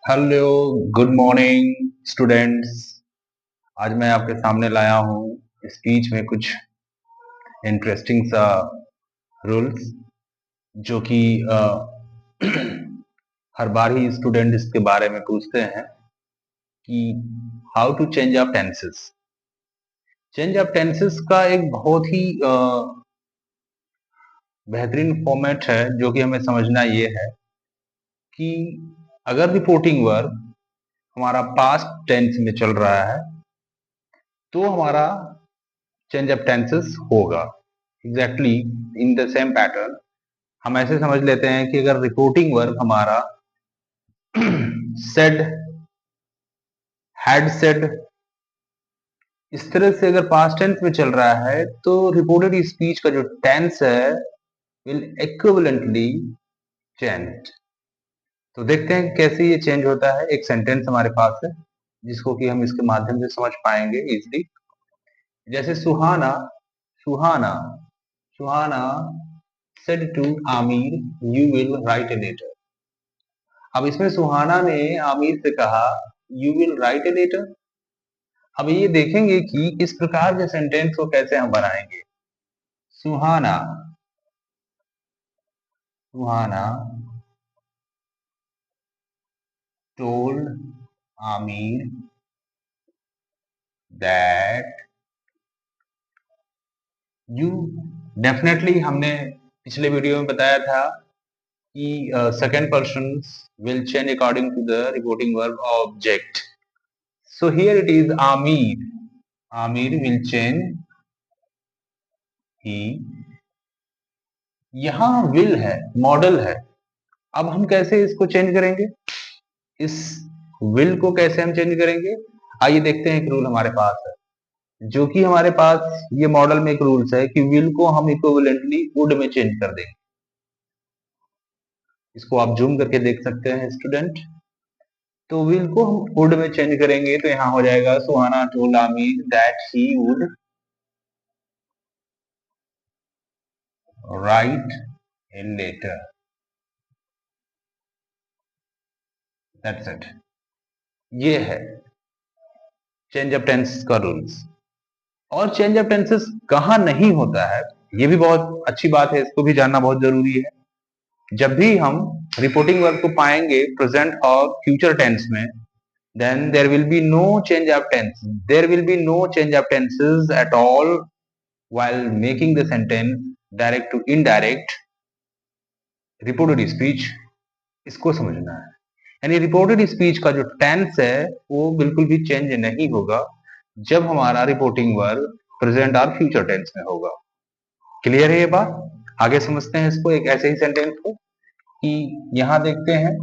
Hello, good morning students. आज मैं आपके सामने लाया हूँ स्पीच में कुछ इंटरेस्टिंग सा रूल्स जो कि हर बार ही स्टूडेंट इसके बारे में पूछते हैं कि how to change of tenses. Change of tenses का एक बहुत ही बेहतरीन फॉर्मेट है जो कि हमें समझना ये है कि अगर रिपोर्टिंग वर्ब हमारा पास्ट टेंस में चल रहा है तो हमारा चेंज ऑफ टेंसेस होगा exactly in the same pattern. हम ऐसे समझ लेते हैं कि अगर रिपोर्टिंग वर्ब हमारा सेड, हैड सेड, इस तरह से अगर पास्ट टेंस में चल रहा है तो रिपोर्टेड स्पीच का जो टेंस है विल इक्विवेलेंटली चेंज। तो देखते हैं कैसे ये चेंज होता है। एक सेंटेंस हमारे पास है जिसको कि हम इसके माध्यम से समझ पाएंगे इजिली। जैसे सुहाना, सुहाना, सुहाना said to Aamir you will write a letter। अब इसमें सुहाना ने आमिर से कहा you will write a letter। अब ये देखेंगे कि इस प्रकार के सेंटेंस को कैसे हम बनाएंगे। Suhana, Suhana told Aamir that you, definitely हमने पिछले वीडियो में बताया था कि second person will change according to the reporting verb object. So here it is Amir. Amir will change he। यहाँ will है, मॉडल है। अब हम कैसे इसको चेंज करेंगे, इस will को कैसे हम चेंज करेंगे। आइए देखते हैं। एक रूल हमारे पास है जो कि हमारे पास ये मॉडल में एक रूल्स है कि will को हम इक्विवेलेंटली would में चेंज कर देंगे। इसको आप जूम करके देख सकते हैं स्टूडेंट। तो will को हम would में चेंज करेंगे तो यहाँ हो जाएगा Suhana told Aamir that he would write a letter। That's it। ये है चेंज ऑफ टेंस का रूल्स। और चेंज ऑफ टेंसेस कहाँ नहीं होता है ये भी बहुत अच्छी बात है, इसको भी जानना बहुत जरूरी है। जब भी हम रिपोर्टिंग वर्ब को पाएंगे प्रेजेंट और फ्यूचर टेंस में, then there will be no change of tense, there will be no change of tenses at all while making the sentence direct to indirect reported speech. इसको समझना है। यानी reported speech का जो tense है वो बिल्कुल भी चेंज नहीं होगा जब हमारा रिपोर्टिंग वर्ब प्रेजेंट और फ्यूचर टेंस में होगा। क्लियर है ये बात। आगे समझते हैं इसको एक ऐसे ही सेंटेंस को कि यहां देखते हैं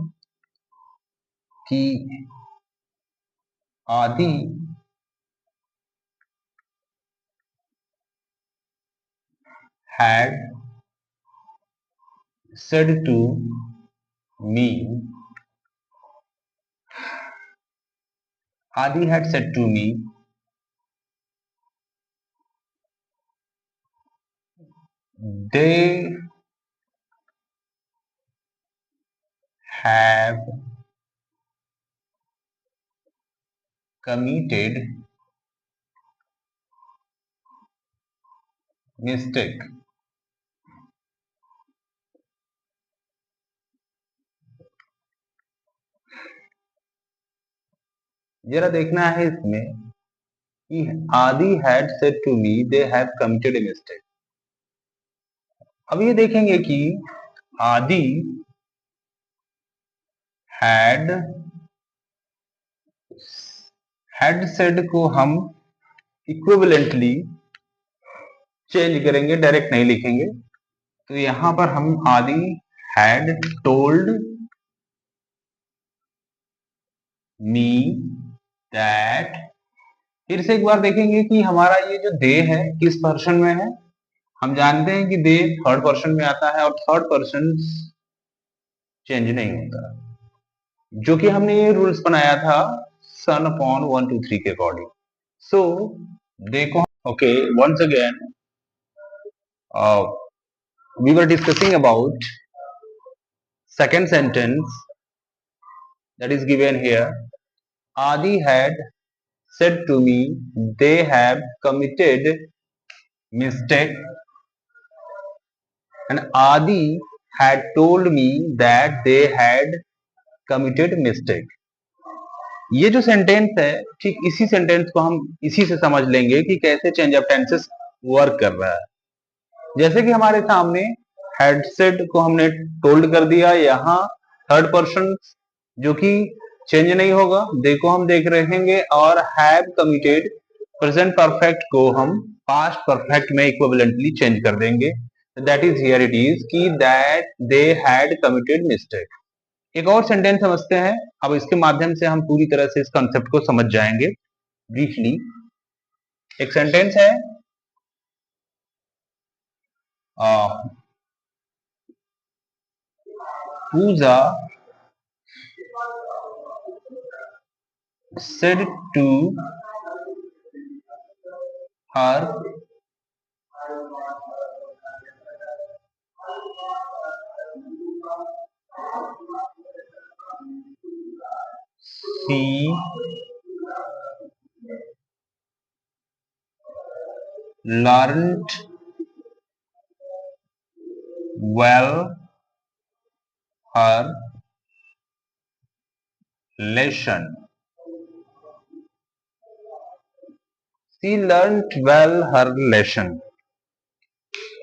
कि आदि had said to me, आदि had said to me they have committed mistake। जरा देखना है इसमें कि आदि had said to me they have committed a mistake। अब ये देखेंगे कि आदि had said को हम इक्विवेलेंटली चेंज करेंगे, डायरेक्ट नहीं लिखेंगे। तो यहां पर हम आदि हैड टोल्ड मी दैट। फिर से एक बार देखेंगे कि हमारा ये जो दे है किस पर्सन में है। हम जानते हैं कि दे थर्ड पर्सन में आता है और थर्ड पर्सन चेंज नहीं होता, जो कि हमने ये रूल्स बनाया था सन अपॉन 1 2 3 के अकॉर्डिंग। सो देखो, okay, once again we were discussing about second sentence that is given here. Adi had said to me they have committed mistake, and Adi had told me that they had committed mistake. ये जो sentence है, ठीक इसी sentence को हम इसी से समझ लेंगे कि कैसे चेंज ऑफ टेंसेस वर्क कर रहा है। जैसे कि हमारे सामने हैड सेड को हमने टोल्ड कर दिया, यहाँ थर्ड पर्सन जो कि चेंज नहीं होगा, देखो हम देख रहेंगे, और हैव कमिटेड प्रेजेंट परफेक्ट को हम पास्ट परफेक्ट में इक्विवेलेंटली चेंज कर देंगे। That is here it is कि that they had committed mistake. एक और सेंटेंस समझते हैं, अब इसके माध्यम से हम पूरी तरह से इस कंसेप्ट को समझ जाएंगे ब्रीफली। एक सेंटेंस है, पूजा said to her she learnt well her lesson. She learnt well her lesson.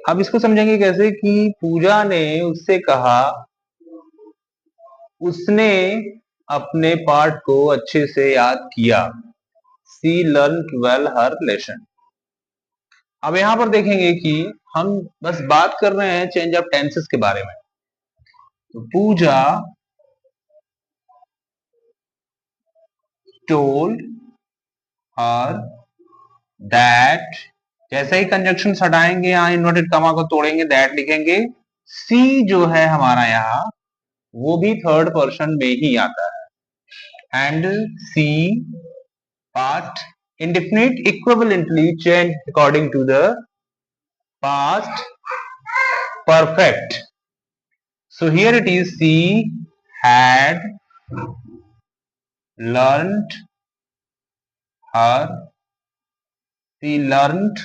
अब इसको समझेंगे कैसे कि पूजा ने उससे कहा, उसने अपने पाठ को अच्छे से याद किया। She learnt well her lesson. अब यहां पर देखेंगे कि हम बस बात कर रहे हैं चेंज ऑफ टेंसेस के बारे में। तो पूजा told her that, जैसे ही कंजक्शन हटाएंगे, यहाँ इन्वर्टेड कॉमा को तोड़ेंगे, दैट लिखेंगे। सी जो है हमारा यहाँ, वो भी थर्ड पर्सन में ही आता है, and see past indefinite equivalently change according to the past perfect. So here it is, she had learnt her, she learnt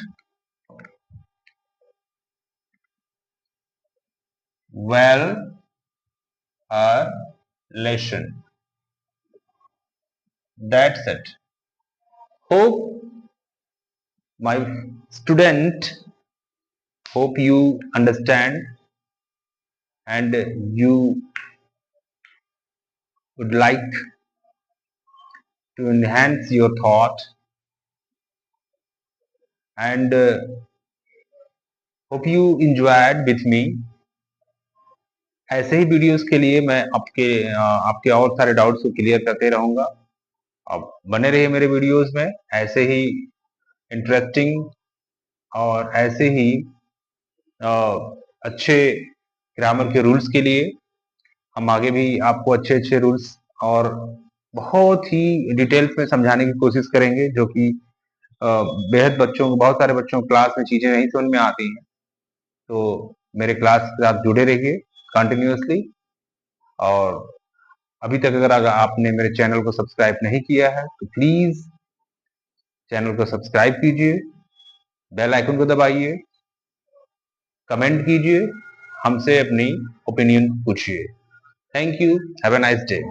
well her lesson. That's it. Hope my student, hope you understand and you would like to enhance your thought, and hope you enjoyed with me. ऐसे ही videos के लिए मैं आपके और सारे doubts को clear करते रहूंगा। अब बने रहिए मेरे वीडियोस में, ऐसे ही इंटरेस्टिंग और ऐसे ही अच्छे ग्रामर के रूल्स के लिए हम आगे भी आपको अच्छे अच्छे रूल्स और बहुत ही डिटेल्स में समझाने की कोशिश करेंगे, जो कि बेहद बहुत सारे बच्चों को क्लास में चीजें नहीं समझ में आती हैं। तो मेरे क्लास से आप जुड़े रहिए कंटिन्यूअसली, और अभी तक अगर आपने मेरे चैनल को सब्सक्राइब नहीं किया है तो प्लीज चैनल को सब्सक्राइब कीजिए, बेल आइकन को दबाइए, कमेंट कीजिए, हमसे अपनी ओपिनियन पूछिए। Thank you, have a nice day.